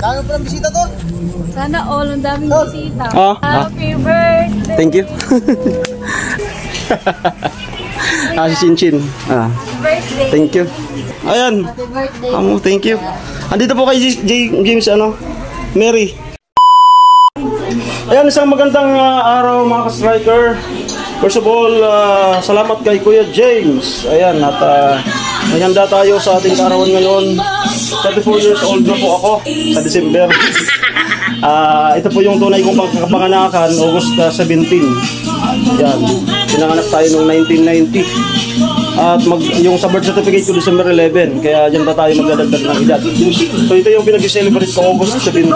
Dami pa ng bisita to. Sana all, ang daming bisita. Happy birthday! Thank you. Si Chinchin. Birthday! Thank you. Ayan. Happy birthday! Thank you. Andito po kay James, Mary. Ayan, isang magandang araw mga ka-striker. First of all, salamat kay Kuya James. Ayan, at may handa tayo sa ating kaarawan ngayon. 34 years old na po ako sa December. Ito po yung tunay kong panganakan, August 17. Yan, pinanganak tayo noong 1990. At yung sa birth certificate ko December 11, kaya dyan pa tayo magdadagdag ng edad. So ito yung pinag-celebrate ko August 17.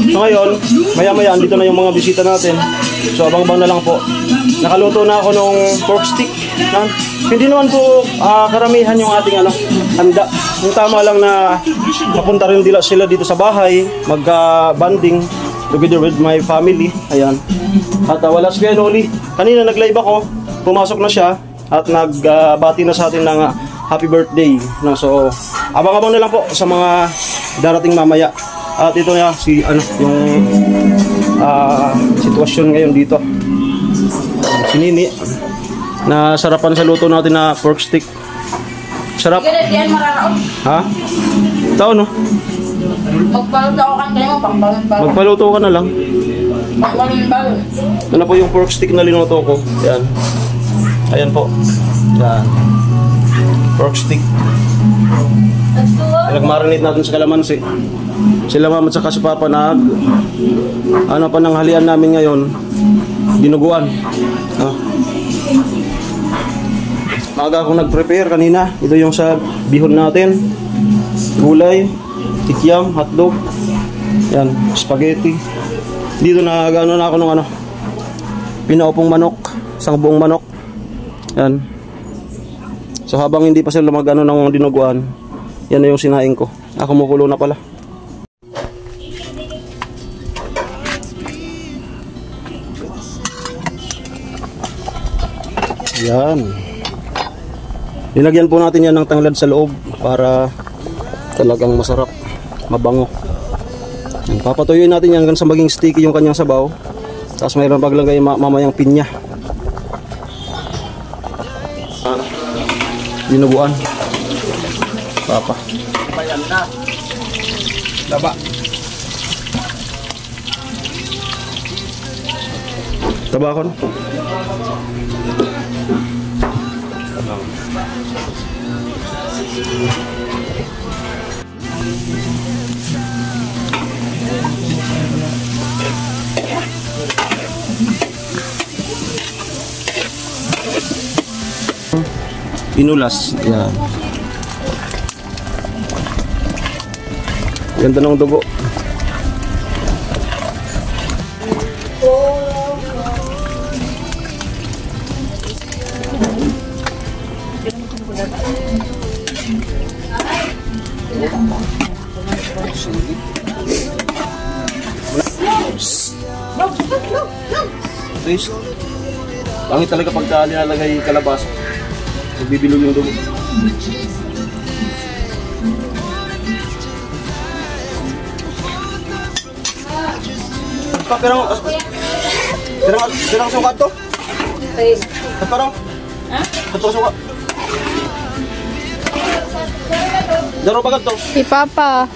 So ngayon, maya-maya andito na yung mga bisita natin. So abang-abang na lang po. Nakaluto na ako ng pork stick. Hindi naman po karamihan yung ating handa. Yung tama lang na mapunta rin sila dito sa bahay, mag-banding together with my family. Ayan. At wala si Kuya Noli. Kanina nag-live ako, pumasok na siya at nagbati na sa atin ng happy birthday. So abang-abang na lang po sa mga darating mamaya. At ito na yung sitwasyon ngayon dito. Si Nini na sarapan sa luto natin na pork stick. Sarap. Ha? Tao no? Magpaluto ka na lang. Ito na po yung pork stick na linuto ko. Yan. Ayan po. Yan. Pork stick. Pinag-marinate natin sa kalamansi. Sila mama at saka si Papa pananghalian namin ngayon. Dinuguan. Maaga akong nag-prepare kanina. Ito yung sa bihon natin. Gulay, kikiam, hotdog. Yan, spaghetti. Dito na gano'n ako ng pinaupong manok, isang buong manok. Yan. So habang hindi pa sila ng dinuguan, yan na yung sinaing ko. Kumukulo na pala. Yan. Nilagyan po natin yan ng tanglad sa loob para talagang masarap, mabango. Yan, papatuyuin natin yan hanggang sa maging sticky yung kanyang sabaw. Tapos mayroon paglagay mamayang pinya. Dinuguan. Papa. Bayan na. Laba. Tabakon. Inulas. Yan. Ganda ng dugo. Taste. Pangit talaga pagka nilalagay kalabasa. Bibilog yung dugo. Pirang suka to? Parang? Ito suka. Daro pa to? Si Papa.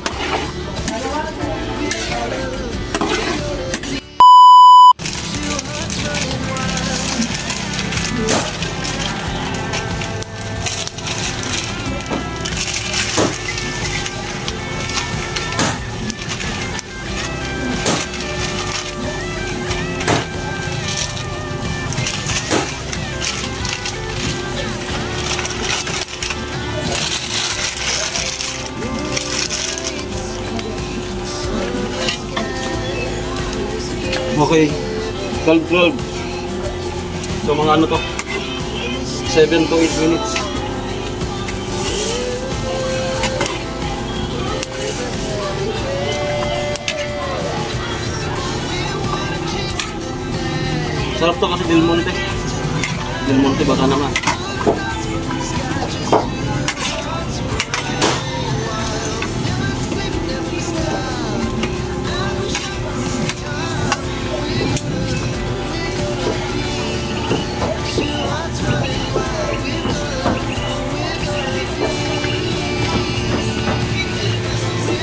Okay, 12. So mga to 7 to 8 minutes. Sarap to kasi Del Monte. Del Monte baka naman.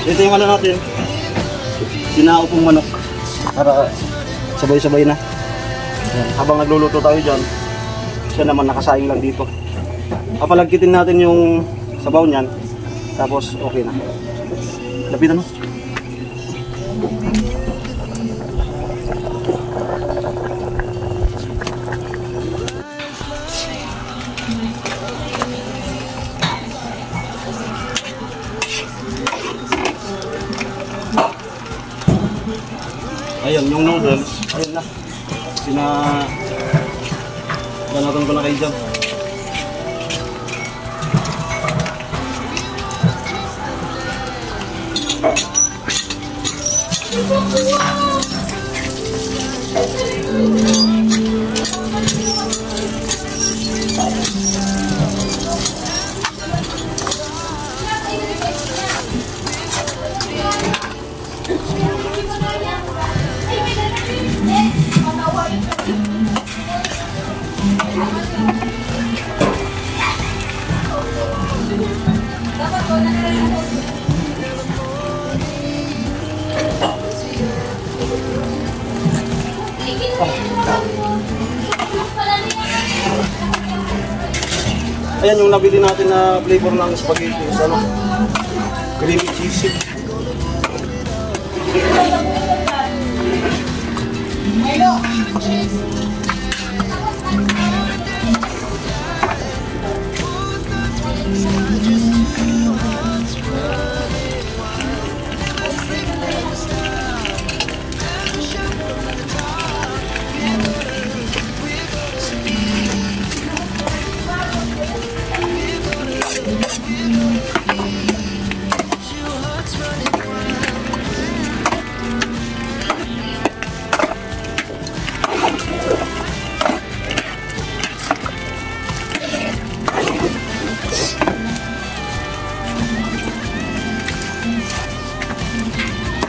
ito yung ano natin. Pinaupong manok. Para sabay-sabay na. Ayan. Habang nagluluto tayo dyan, siya naman nakasaing lang dito. Papalagkitin natin yung sabaw niyan. Tapos okay na. Lapitan mo. Ayan, yung noodles. Ayun na. Banatan ko na kayo dyan. Ayan yung nabili natin na flavor ng spaghetti is ano, creamy cheesy.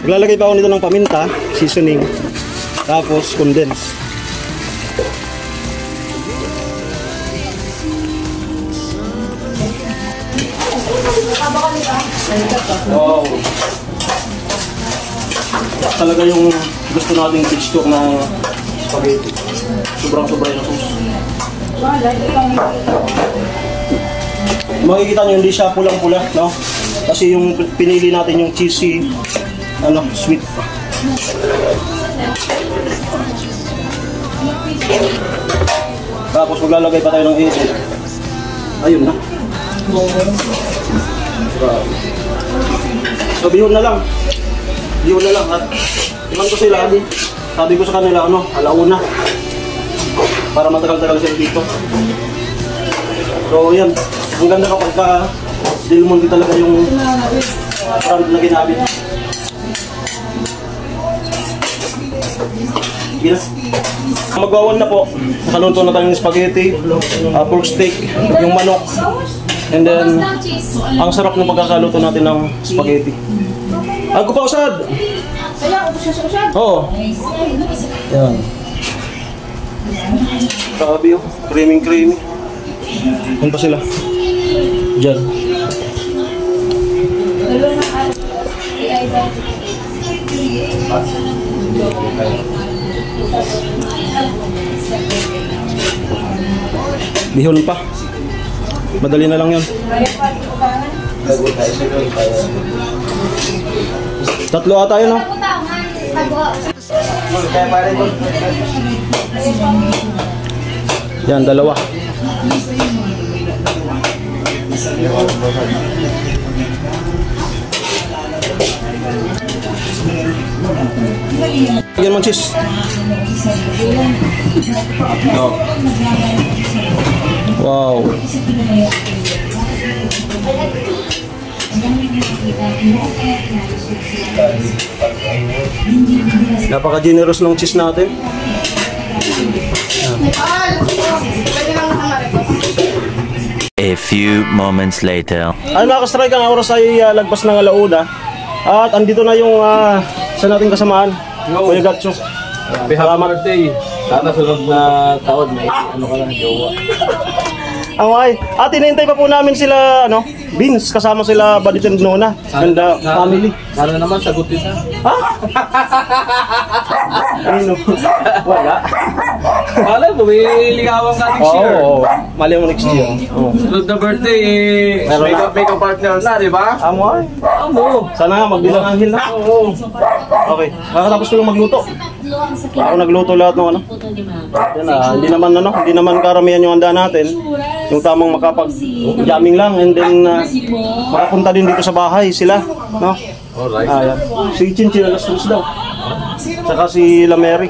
Maglalagay pa ako nito ng paminta, seasoning, tapos condense. Wow! Talaga yung gusto nating texture ng spaghetti. Sobrang-sobra yung sauce. Makikita nyo hindi siya pulang-pula, no? Kasi yung pinili natin yung cheesy, ano, sweet pa. Tapos maglalagay pa tayo ng isin. Ayun na. So bihon na lang. Bihon na lang. At iman ko sila, sabi ko sa kanila, ano, alauna. Para matagal-tagal sila dito. So yan. Ang ganda kapag ka Del Monte talaga yung brand na ginamit. Yes. Magwawan na po. Nakaluto na tayong spaghetti, pork steak, yung manok. And then, ang sarap ng pagkakaluto natin ng spaghetti. Ako pa usad! Oo. Yan. Sabi yun. Creamy. Yan pa sila. Diyan. Bihon pa. Madali na lang yun. Tatlo ata yun, no? Yan, dalawa. Lagyan mo cheese. No. Wow. Napaka-generous ng cheese natin. A few moments later. Ay mga ka-strike, ang oras ay lagpas ng alauna. At andito na yung sa nating kasamaan, Kuya Gatcho. Happy birthday. Sana sunod na taon may ano ka lang, jowa. Amay. At inintay pa po namin sila, ano, Vince, kasama sila Badit and Nona and family. Sana naman sagutin na. Ha? Ano? Wala. Wala, bumiligawan ka next year. Oo, mali mo next year. Oo. Sunod na birthday, Meron na. make a partner na, di ba? Amay. Oo. Sana nga, magbilang anghel na. Oo. Okay, kakatapos ko lang magluto. Ako nagluto lahat ng ano. Yan hindi naman karamihan yung handa natin. Yung tamang makapag-jamming lang and then makapunta din dito sa bahay sila, no? Alright. Yan. Si Chinchin alas 3 daw. Saka si La Mary.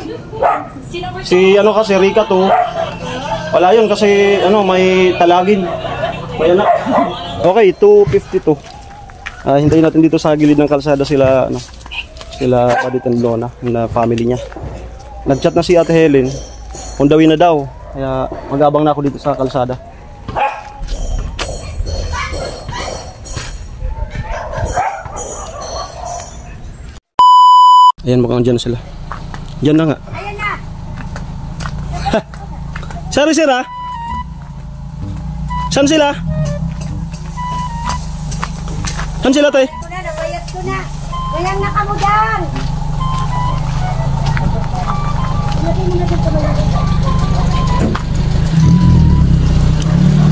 Si ano kasi Rika to. Wala yun kasi ano may talagin. May anak. Okay, 2:52. Hintayin natin dito sa gilid ng kalsada sila ano. Sila Badit and Lona, na family niya. Nag-chat na si Ate Helen. On the way na daw. Kaya mag-abang na ako dito sa kalsada. Ayan, mukhang dyan sila. Dyan na nga. Ayan na. Sorry, sir, ha? Saan sila? Saan sila, tay? Ito na, nabayat ko na. Walang nakamudan.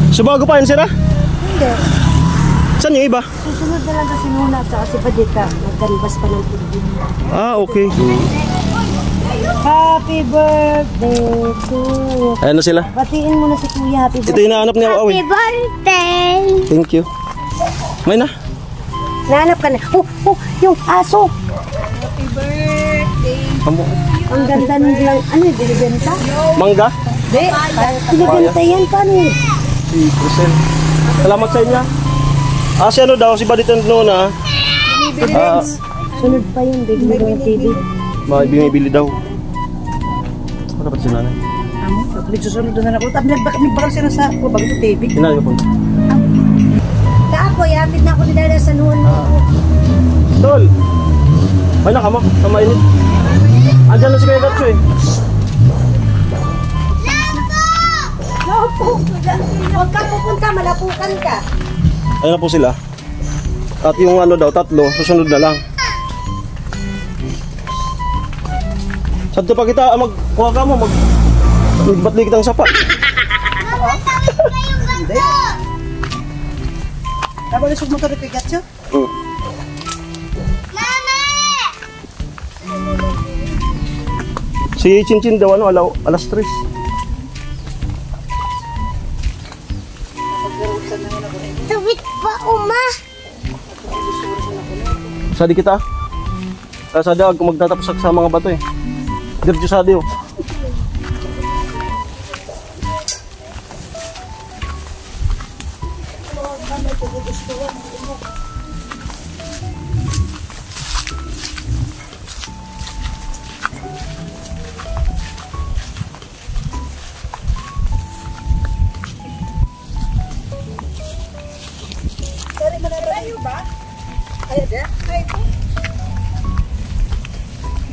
Subago pa yan, sir, ha? Hindi. Saan yung iba? Susunod na lang kasi muna at si Badita. Magkanbas pa ng tubig. Okay. Happy birthday to... Ayan na sila. Batiin mo na si Kuya. Happy Ito yung nahanap niya, Awi. birthday! Thank you. May na. Nahanap ka na. Yung aso. Happy birthday. Ang ganda nilang, ano yung binibenta? Mangga. Hindi. Binibenta yan, paano yun? Si Crisel. Salamat sa inyo. Si ano daw, si Badit and Nona. Sunod pa yun, big mo ng TV. Bumibili daw. Ano dapat si nanay? Nagsusunod na ako. Nagbagal sila sa ako, bago ito TV. Sinanay ko po. Ako, yatid na ako nila sa noon mo. Tol! May na ka mo, sa mainit. Andyan na si Kuya Gatso eh. Huwag ka pupunta, malapukan ka. Ayun na po sila. At yung ano daw, 3, susunod na lang. Sadto pa kita, magkuha ka mo, magbatli kitang sapa. Hindi. Nabalisog mo ito rin kay Gatso? Si Chinchin daw, ano, alas 3. Tawid pa, Uma. Sadi kita. Sadi kung magtatapos sa mga bato eh. Diretso sadi oh.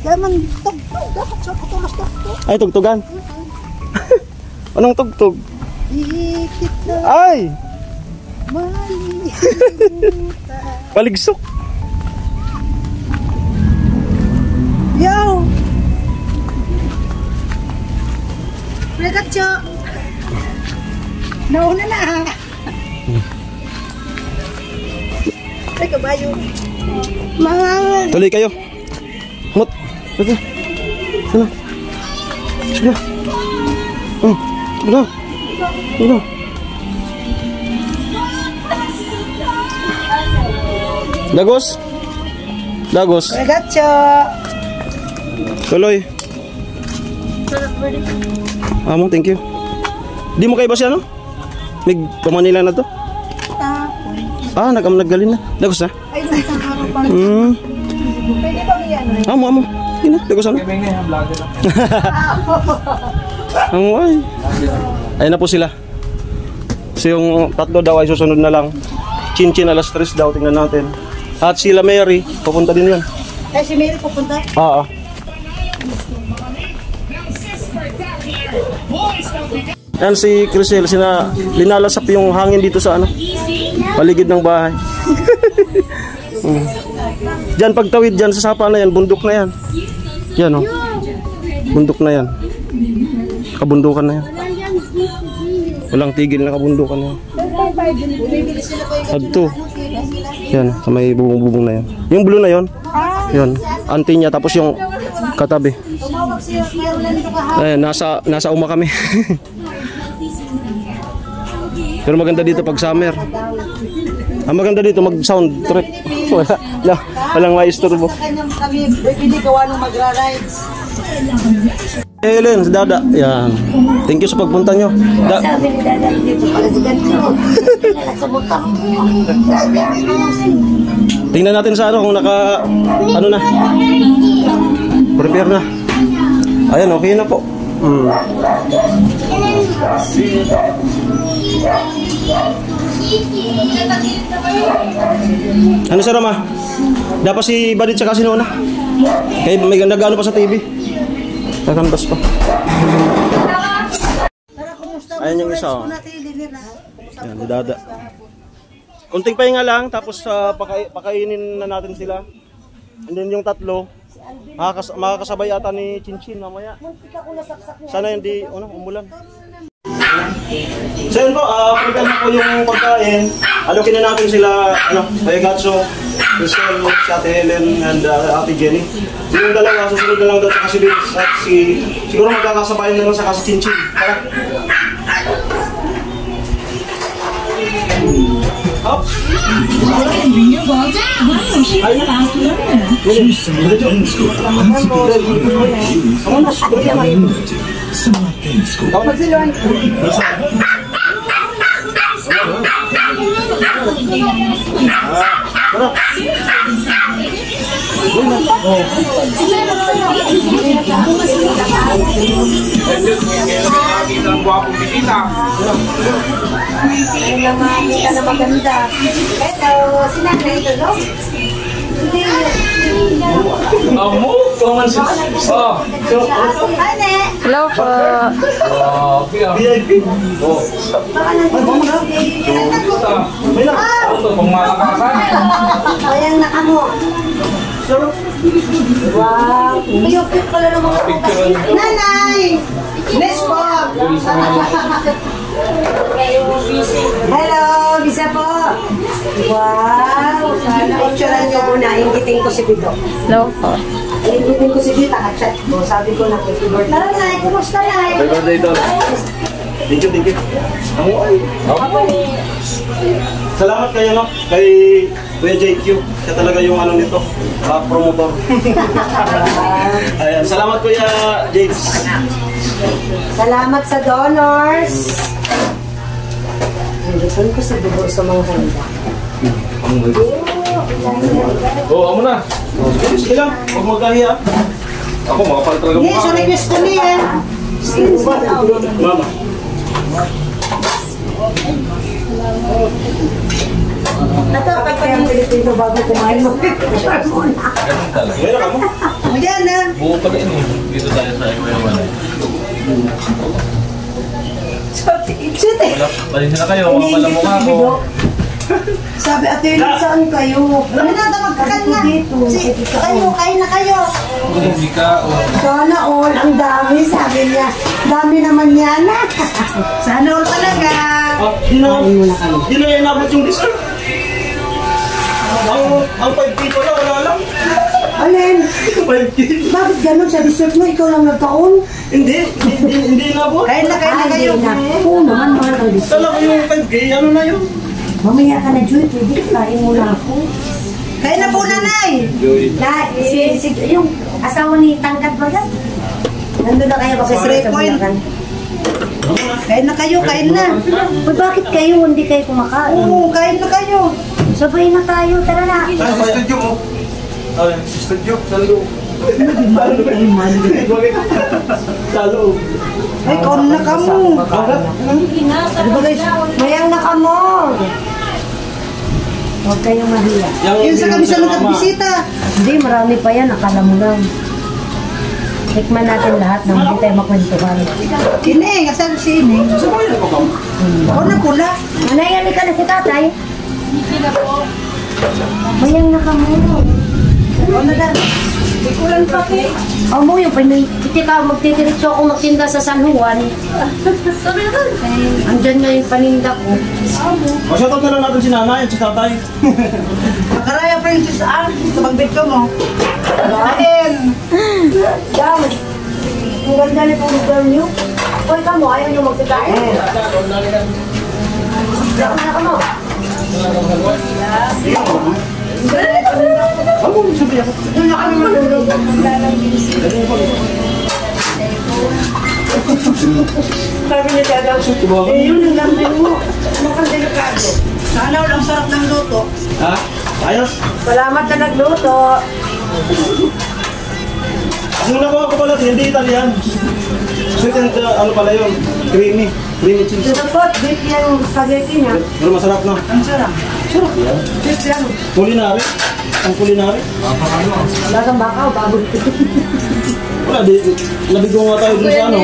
Daman, tugtog. Dapat sa kutulas to. Ay, tugtugan. Anong tugtog? Ikit na Ay! mali. Paligsok. Yo! Kuya Gatso! Nauna na ha. Ay, kabayo. Mga... Tuloy kayo. Mut. Sige. Sana. Sige. Sige. Sige. Dagos. Dagos. Kuya Gatso! Tuloy. Amo, thank you. Di mo kay ba siya, no? Mig pamanila na to? Naggalin na. Dagos na. Ay, isang araw pa. Pwede ba yan? Amo. Ina, dagos na. Amo ay. Ayun na po sila. So yung 3 daw ay susunod na lang. Chinchin alas 3 daw, tingnan natin. At sila Mary, pupunta din yan. Ay, si Mary pupunta? Oo. Yan si Crisel, linalasap yung hangin dito sa ano, paligid ng bahay. Diyan pagtawid dyan sa sapa na yan, bundok na yan. Yan o. Bundok na yan. Kabundukan na yan. Walang tigil na kabundukan na yan. Adto. Yan, sa may bubong-bubong na yan. Yung blue na yon. Yan, auntie niya, tapos yung katabi. Ayan, nasa uma kami. Pero maganda dito pag summer. Ang maganda dito mag-sound trip. Walang maisturbo. Kami pwede gawa nung magra-rides. Helen, si Dada. Yan. Thank you sa pagpunta nyo. Sabi ni Dada, dito pala si ganito. Subutang. Tingnan natin sa ano kung ano na. Prepare na. Ayan, okay na po. Ano sa Rama? Dapat si Badit tsaka si Nona. Kaya may nag-ano pa sa TV. Nakanbas pa. Ayan yung isa. Ayan, si Dada. Kunting pahinga lang, tapos pakainin na natin sila. And then yung tatlo, makakasabay ata ni Chinchin mamaya. Sana hindi umulan. So yun po, prepare na po yung pagkain. Alokin na natin sila, Kuya Gatso, Crisel, si Ate Helen, and Ate Jenny. Yung dalawa, susunod na lang daw sa si Vince at siguro magkakasabayan na lang sa kasi Chinchin. Tara! Up! Kita na maganda. Hello, sinanay ito, no? Hello po. VIP. Ayan na kamo. Wow. Cute pala ng mga picture. Nanay! Bless po! Hello, bisa po. Wow. Picturean niyo muna. Ingitin ko si Bito. Hello po. Ingitin ko si Bito. Chat ko. Sabi ko na happy birthday. Tara, Nay. Kumusta, Nay? Happy birthday daw. Thank you, thank you. Salamat kayo, kay Kuya JQ. Siya talaga yung nito, promotor. Ayan, salamat Kuya James. Salamat sa donors. Nandito ko sa dugo sa mga handa. Amo na. Sige lang, huwag magkahiya. Ako, makapal talaga Yes, so request ko niya. Mama. Ito, pagka ng Pilipino bago kumain mo. Ganun talaga. Ngayon ka mo? Ayan na. Buo pala yun. Dito tayo sa Iwayawan. Balik na kayo. Wala mukha ko. Sabi, ate, saan kayo? Ano na, magkakan na. Kayo, kain na kayo. Hindi ka. Sana all, ang dami, sabi niya. Dami naman yan. Sana all talaga. Di na inabot yung dessert. Ang 5K pala, wala lang. Alin? 5K. Bakit ganun sa dessert mo? Ikaw lang nagkaon? Hindi inabot. Kain na kayo. Oo naman, mahal ang dessert. Talaga yung 5K, ano na yun? Mamaya ka na, Joy. Pwede, kain mo na ako. Kain na po, nanay. Yung asawa ni Tangkat ba yan? Nandun na kayo kasi sa Bulacan. Kain na kayo, kain na. Uy, bakit kayo hindi kayo kumakain? Oo, kain na kayo. Sabay na tayo, tara na. Sa studio mo. Studio, sa loob. Sa loob. Ay, kaon na ka mo. Mayang na ka mo. Huwag kayong mahiya. Yun sa kami sa nagkabisita. Hindi, marami pa yan. Akala mo lang. Tikman natin lahat nang hindi tayo makwentuhan. Ineng, asan si Ineng? Ako na pula. Manayali ka na si tatay. Mayang na kamo. Ako na dan. Ikulan pa ke. Mo yung hindi ka magtitiritso ako magtinda sa San Juan. Andyan nga yung paninda ko. O, shoutout na lang natin si nanay at si tatay. Makaraya princess ang tabagbit ko mo. Kain. Dam, ang ganda ni pong lugar niyo. Hoy ka mo, ayaw niyo magtikain. Diyan na ka mo. Doon na kami matulog. Sabi niya dadaw, yun ang lambing mo. Mukhang delikado. Sana walang sarap ng luto. Ha? Ayos? Salamat na nagluto. Ang nakuha ko pala, hindi Italian. Sweet and ano pala yun? Creamy. Creamy cheese. Dapat, beef yung spaghetti niya. Pero masarap na. Ang sarap. Sarap yan. Beef yan. Culinary. Ang culinary. Wala kang bakaw, baboy. Wala, nabigo nga tayo dun sa ano.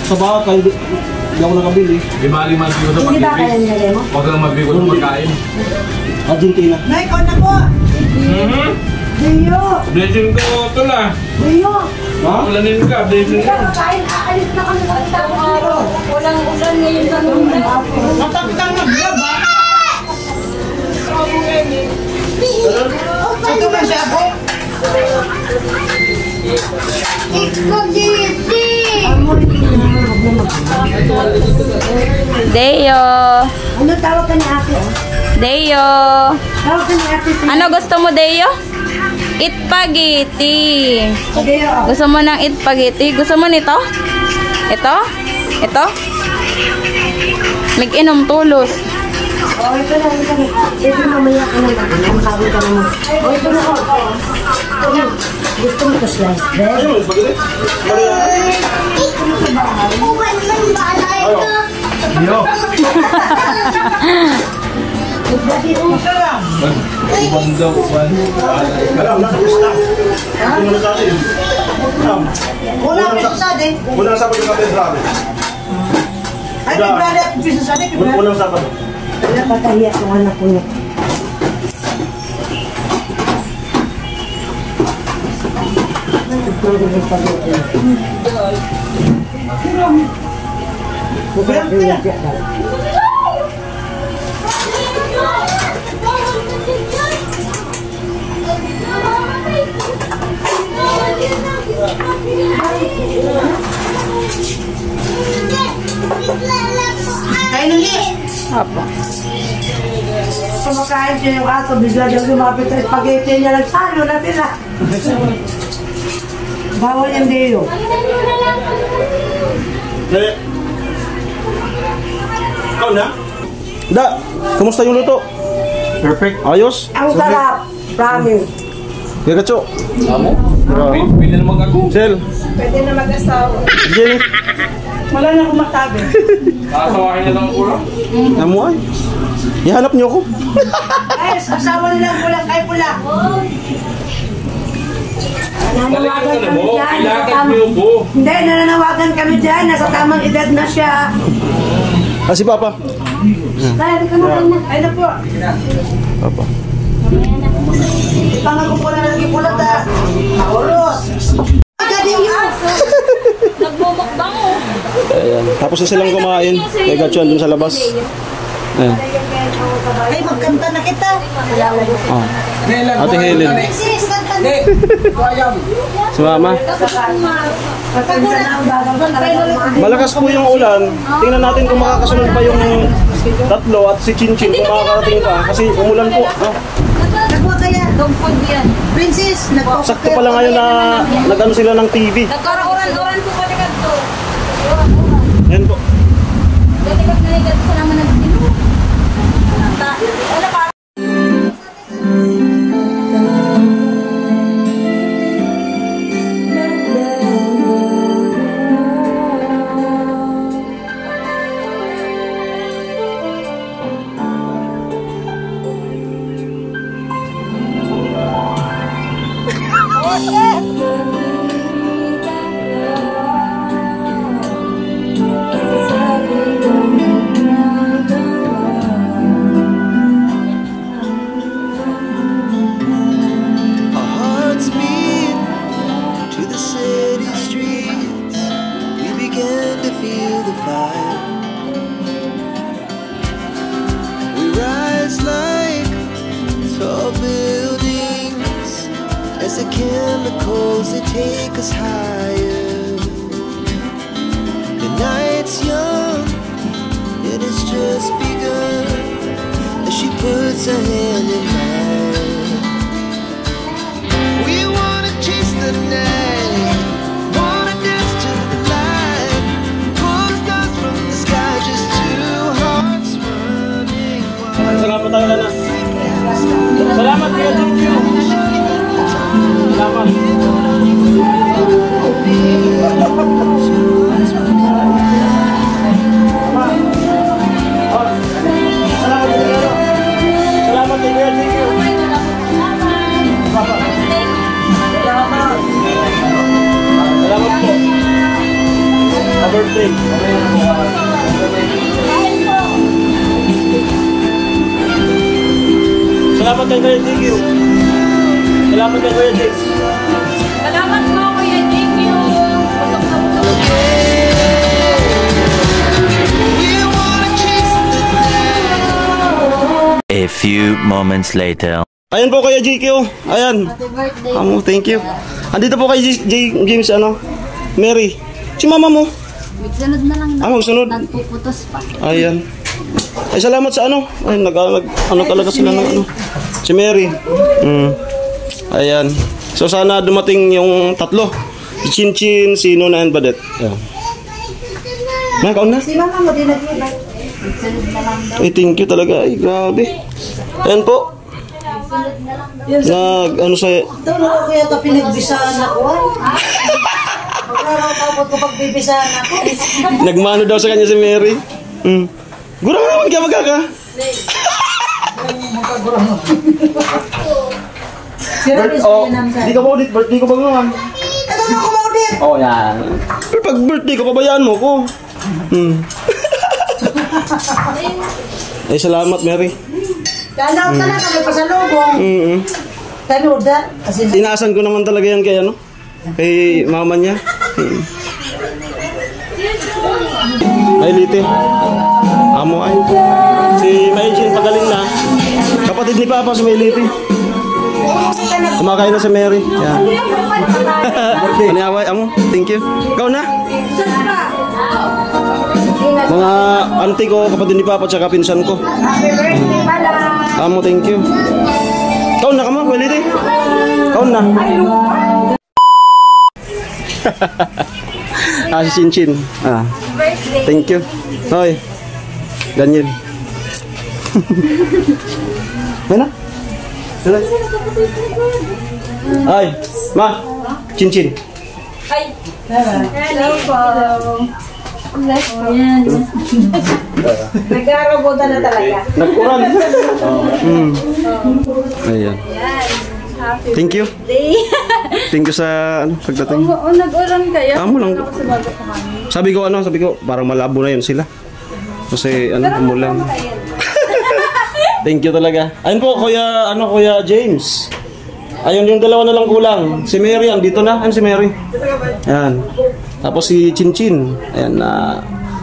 Sa bakay. Hindi ako nakabili. Di mali-mali ko ito Hindi ba kaya pag-ibig. nilagay mo? Huwag kang mabigo ng pagkain. Argentina. Nay, kon na po. Diyo. Blessing ko ito lang. Diyo. Ha? Ulanin ka, blessing ko. Kain, aalis na kami sa tapos nito. Walang ulan ngayon sa nuna. Matapit ang mag-grab ha. Ito ba siya po? Deo. Ano tawag ka ni ate? Deo. Tawag ka ni ate. Ano gusto mo, Deo? Itpagiti. Diyo. Gusto mo ng itpagiti? Gusto mo nito? Ito? Ito? Mag-inom tulos. Oh, ito na, ito na. Ito mamaya ka na. Ang sabi ka naman. Oh, ito na ko. Gusto mo ko slice bread? Ayun, spaghetti. Yo. Uban daw, uban. Alam, nasa lista. Hindi mo na sa atin. Wala ko sa sade. Unang Sabado ka, Pedrave. Ay, may brother at piso sa sade. Unang Sabado. Wala patahiya kung anak ko niya. Kain ng li. Apo. Kumakain siya yung aso, bigla daw lumapit sa spaghetti niya. Nagsalo na sila. Bawal yung Deo. Eh. Ikaw na? Da, kamusta yung luto? Perfect. Ayos? Ang sarap. Promise. Gagacho. Pili naman ako. Sel. Pwede na mag-asawa. Jenny. Wala na akong masabi. Kakawahin na lang ako lang. Namuay. Ihanap niyo ako. Guys, asawa nilang pula kay pula. Talagang ano mo, dyan. ilagay mo yung po. Hindi, nananawagan kami dyan. Nasa tamang edad na siya. Ah, si Papa. Kaya di ka na kayo na. Ay na po. Papa. Ipangako po na ng ipulat ha. Oros. Nagbubukbang mo. Ayan. Tapos na silang kumain. Kay Gatchuan dun sa labas. Ayan. Ay, magkanta na kita. Oh. Ate Helen. Sis, kanta na. Si Mama. Magkanta na ang bagay. Malakas po yung ulan. Tingnan natin kung makakasunod pa yung tatlo at si Chinchin kung makakarating pa. Kasi umulan po. Ah. Nagwa kaya. Dog food yan. Princess, nagwa Sakto pa lang ngayon na nag-ano sila ng TV. Nagkaroon-oran po pa ligat to. Ayan po. Dati-kat na ligat ko naman nagsino. Wala pa. Rainbows that take us higher. The night's young, it has just begun. As she puts her hand in mine, we wanna chase the night, wanna dance to the light, pull the stars from the sky, just two hearts running wild. Salamat tayo na. Salamat kayo, thank you. Salamat. Salamat kayo, thank you. Salamat po. Happy birthday. Salamat kayo, thank you. Salamat kayo, James. Salamat po, Kuya Jimmy. Busok na busok. A few moments later. Ayan po Kuya JQ. Ayan. Amo, thank you. Andito po kay James, ano? Mary. Si mama mo. Magsunod na lang. Magsunod. Nagpuputos pa. Ayan. Ay, salamat sa ano. Ay, ano talaga sila ng ano. Si Mary. Ayan. So, sana dumating yung tatlo. Si Chinchin, si Nona and Badet. Ayan. Kaon na? Si mama mo din nag-ibig. Magsunod na lang daw. Ay, thank you talaga. Ay, grabe. Ayan po. Ano sa'yo? Ito na ako yata pinagbisaan ako. Pagkakaw ko pagbibisaan ako. Nagmano daw sa kanya si Mary. Gurang naman ka magkaka. Di ka maudit, birthday ko ba ngayon? Ito na ako maudit. Oh, yan. Pero pag birthday ko, pabayaan mo ko. Ay, salamat Mary. Kanaw ka na kami pasalubong. Kanuda. Inaasan ko naman talaga yan kay ano? Kay mama niya. Ay, Liti. Amo ay. Si Maijin pagaling na. Kapatid ni Papa si Mayliti. Kumakain na si Mary. Yan. Aniaway, amo. Thank you. Ikaw na. Mga auntie ko, kapatid ni Papa, tsaka pinsan ko. Amo, thank you. Ikaw na ka mo, Mayliti. Ikaw na. Si Chinchin. Thank you. Hoy. Daniel. Mana? Ay, ma. Chinchin. Ay. Hello po. Bless po. Nag-aarabutan na talaga. Nagkuran. Ayan. Thank you. Thank you sa pagdating. Oo, nag-uran kayo. Amo lang. Sabi ko parang malabo na yun sila. Kasi umulan. Thank you talaga. Ayun po Kuya James. Ayun yung dalawa na lang kulang. Si Mary andito na. Ayun si Mary. Ayan. Tapos si Chinchin. Ayan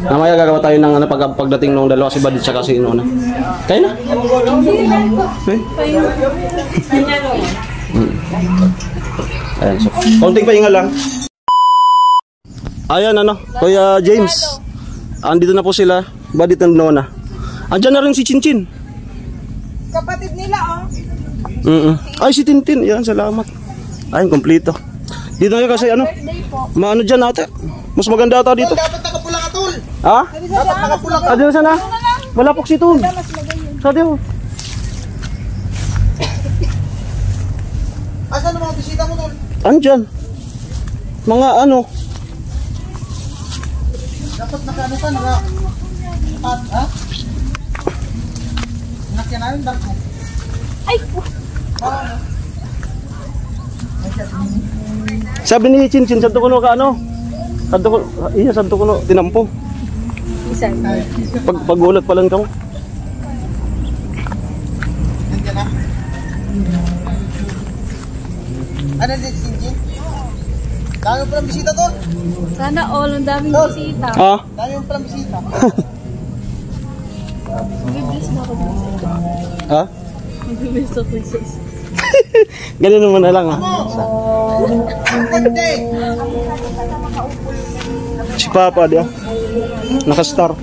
mamaya gagawa tayo ng pagdating ng dalawa si Badit tsaka si Inona. Kaya na? Okay. Ayan, so konting pahinga lang. Ayan Kuya James. Andito na po sila, Badit and Nona. Andiyan na rin si Chinchin. Kapatid nila, Ay, si Tintin. Yan, salamat. Ayun, kompleto. Dito na kasi maano dyan ate. Mas maganda ata dito. Dapat nakapula ka, tol. Ha? Dapat nakapula ka. Dito sana. Wala po si Tun. Sa diyo. Asan ang mga bisita mo, tol? Andyan. Mga Dapat naka ha? Nakyan namin barko. Ay! Sabi ni Chinchin, santo kuno ka santo kuno tinampo. Pagulat pa lang ka mo. Nandiyan na. Ano din, Sinjin? Dami palang bisita, tol. Sana all, ang daming bisita. Ha? Dami palang bisita. Mag-bless na ako. Ha? Mag-bless ako. Ganun naman na lang ha. Si Papa dia. Naka-star.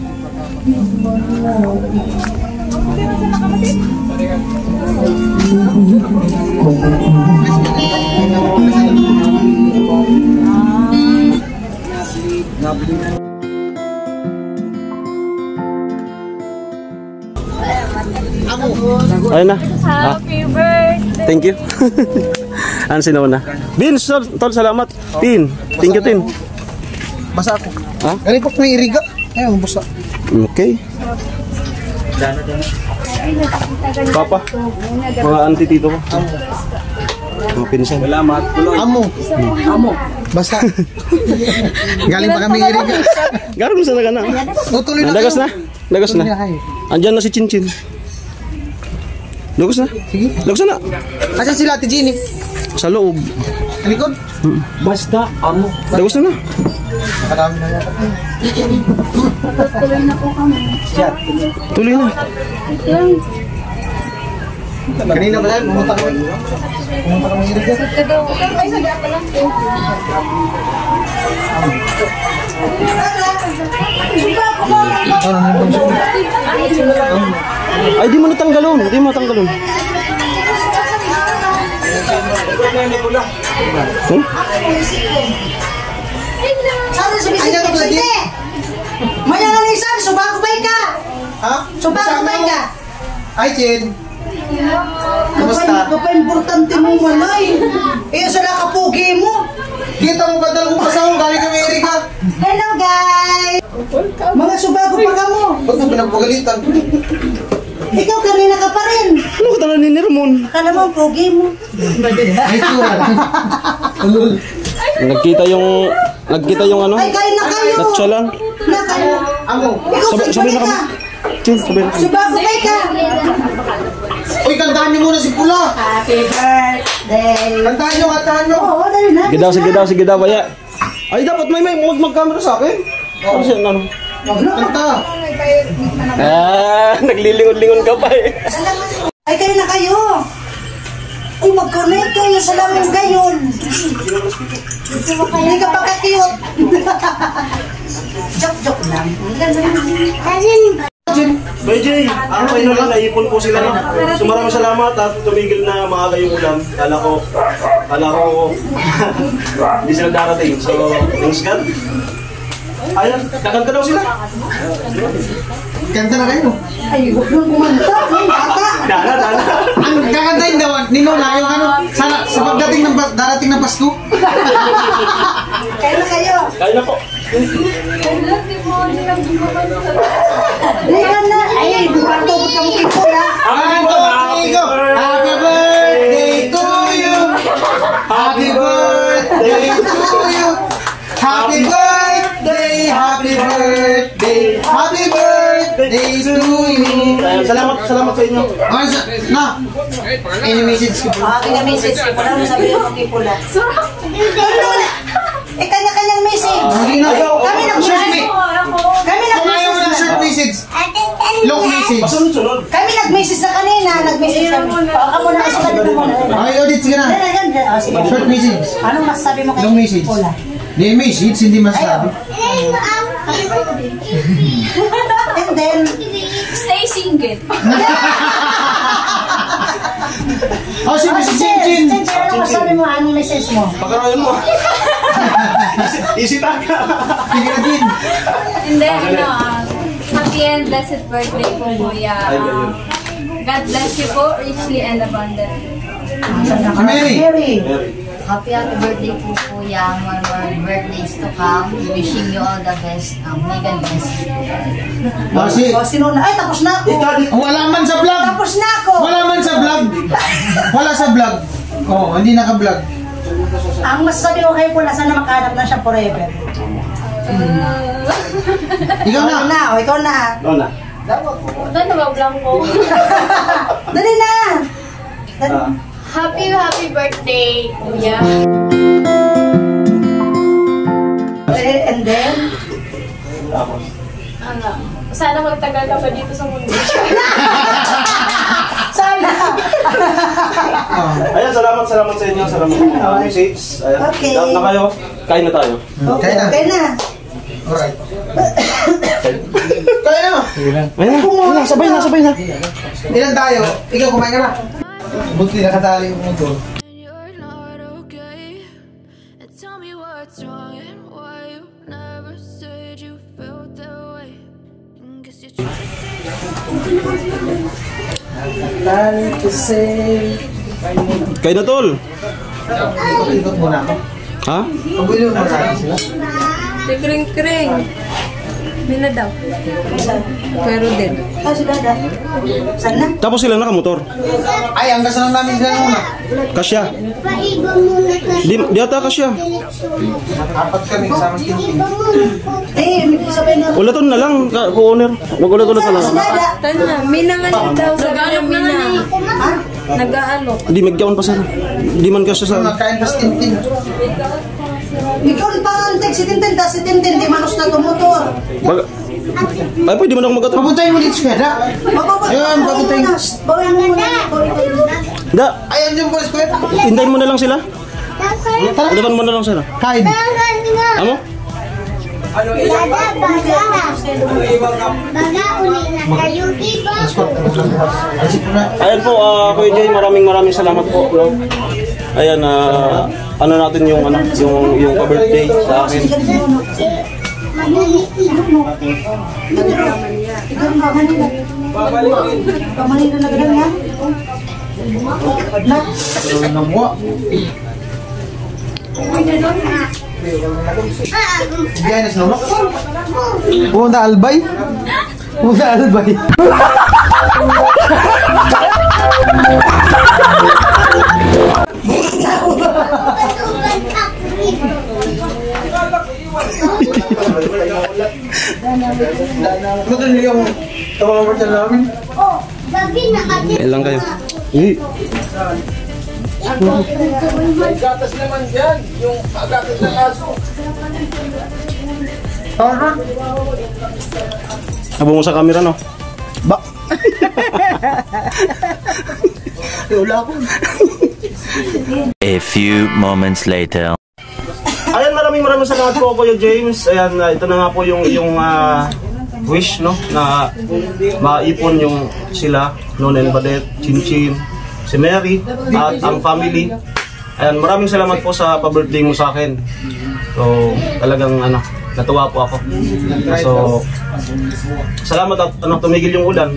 Ayun na. Happy birthday! Thank you. Ano sinuna? Bin, tol, salamat. Tin. Thank you, Tin. Basa ako. Ha? Galing po may iriga. Ayun, basa. Okay. Papa, mga auntie tito ko. Mga pinsan. Salamat. Amo. Amo. Basa. Galing pa kami iriga. Galing sa na. Tutuloy na. Dagas na. Dagas na. Andiyan na si Chinchin. Dagas na. Sige. Dagas na. Asan sila, Ate Jenny? Sa loob. Alikod? Basta, amo. Dagas na na. Marami na yata. Tuloy na po kami. Tuloy na. Kanina ba yan? Pumunta kami. Pumunta kami iriga. Ay, sagata lang po. Ay, di mo natanggalon. Di mo natanggalon. Hmm? Saan sa bisita? Bisita! Maya na nisan, subakubay ka! Ha? Subakubay ka! Ay, Jen. Kamusta? Kapag-importante mo malay. Eh, sila kapugi mo. Kita mo ba dalawang kasama? Galing kami iriga. Hello, guys! Mga subago pa ka mo. Ba't mo pinagpagalitan? Ikaw kanina ka pa rin. Ano ka talaga ni Ramon? Akala mo, pugi mo. Ay, tura. Nagkita yung ano? Ay, kain na kayo. Natsalan. Na kayo. Amo. Ikaw, Sabay sabay na ka. kami. Chin, sabay na kami. Subakubay ka. Uy, kantahan niyo muna si Pula. Happy birthday. Kantahan niyo, kantahan niyo. Oo, dali na. Sige daw, baya. Ay, dapat may mag-camera sa akin. Ano siya, ano? Kanta. Naglilingon-lingon ka pa eh. Ay, kayo na kayo. Ay, mag-connect kayo sa lamang gayon. Hindi ka pa ka-cute. Joke lang. Bay Jay, ano kayo na lang, naipon po sila. No? So maraming salamat at tumigil na maaga yung ulan. Kala ko, hindi sila darating. So, thanks God. Ayan, kakanta daw sila. Kanta na kayo. Ay, huwag nang kumanta. Ay, bata. Dala. Ang kakantahin daw, Ninola, yung ano, sa pagdating ng darating ng Pasko. Kayo na kayo. Kaya na po. Hindi ka na. Ay, bukato ko ka mukito na. Happy birthday to you. Happy birthday to you. Happy birthday, happy birthday, happy birthday to you. Salamat sa inyo. Na, any message ko? Aking na message ko. Wala mo sabi yung magkipula. Eh, kanya-kanyang message. Kami nag-message. Kami Kung ayaw mo ng short message, long message. Sunod. Kami nag-message na kanina. Nag-message kami. Paka muna kasi kanina muna. Ay, audit, sige na. Sige. Short message. Anong masasabi mo kay Long message. Pula? Hindi, message, hindi masasabi. And then, Stay single. Oh, si Mrs. Chinchin. Anong masasabi mo? Anong message mo? Pagkarayan mo. Easy taka. Sige na din. And then, happy and blessed birthday po, Kuya. God bless you po, richly and abundantly. Mary. Happy birthday po, Kuya. More birthdays to come. Wishing you all the best. May God bless you. Kasi, O, sino na? Ay, tapos na ako. wala man sa vlog. Tapos na ako. Wala man sa vlog. Wala sa vlog. Oh, hindi naka-vlog. Ang masasabi ko kay Pula, sana makahanap na siya forever. Ikaw na. Ikaw na. Lola. Ito, nabablang ko. Dali na. Happy birthday, Kuya. And then, Sana magtagal ka pa dito sa mundo. sana. Ayan. salamat sa inyo. Salamat sa message. Ayan. Okay. Lahat na kayo. Kain na tayo. Okay, okay na. Alright. Kaya na. Ayun na, sabay na. Ilan tayo? Ikaw kumain ka na. Buti nakatali yung motor. You're not okay. And tell me what's wrong and why you never said you felt that way. And guess you Kain na, tol. Ikot muna ako. Ha? Pag-ulo na natin sila. Kring-kring. May na daw. Pero din. Ah, si Dada. Sana? Tapos sila nakamotor. Ay, hanggang saan namin sila muna. Kasya. Di ata kasya. Apat kami kasama si Tintin. Sabay na. Ulaton na lang, ko-owner. Mag-ulat-ulat na lang. Si Dada. Tanya, minangan daw. Sabi niya, minang. Nag-aalok. Di magyaon pa sana. Di man kasya sa... Magkain pa si Tintin. Ikaw rin pangantig si Tintin, tas si Tintin, di manos na tumutor. Ay, pwede man ako mag-atro. Papuntahin mo dito sa kweda. Ayun, papuntahin. Bawin mo muna. Da, Ayun yung boys kweda. hintayin mo na lang sila. Ulatan mo na lang sila. Kain. Amo? Ayan po, Kuya Jay, maraming salamat po. No? Ayan, ano natin yung pa-birthday sa akin. Pamanino na ganun yan. Tulong ng buwa. Diyan na sinulok. Pumunta Albay. Pumunta Albay. Ito yung tawag namin. Ilang kayo? Hindi. Gatas naman dyan. Yung gatas ng aso. Abo mo sa camera, no? Ba? A few moments later. Ayan, maraming salamat po, Kuya James. Ayan, ito na nga po yung wish, no? Na maipon yung sila, Nonen Badet, Chinchin, si Mary, at ang family. Ayan, maraming salamat po sa pa-birthday mo sa akin. So, talagang natuwa po ako. So, salamat at tumigil yung ulan.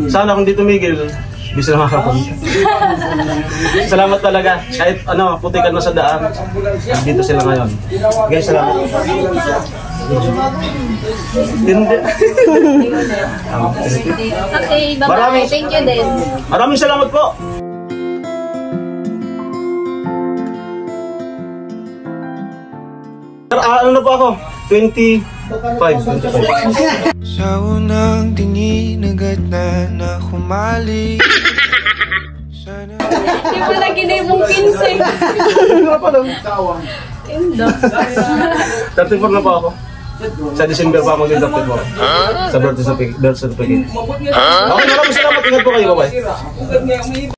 Sana kung di tumigil, bisa na makapunta. Salamat talaga. Kahit putikan na sa daan, dito sila ngayon. Guys, salamat. Hindi. Okay, bye-bye. Thank you din. Maraming salamat po. Ano po ako? 25. Sa unang tingin agad na humali. Di mo lagi na yung 15. Ano pa lang? 34 na po ako. Sa December pa ako mag-34. Sa birth certificate. Okay, maraming salamat. Ingat po kayo. Bye-bye.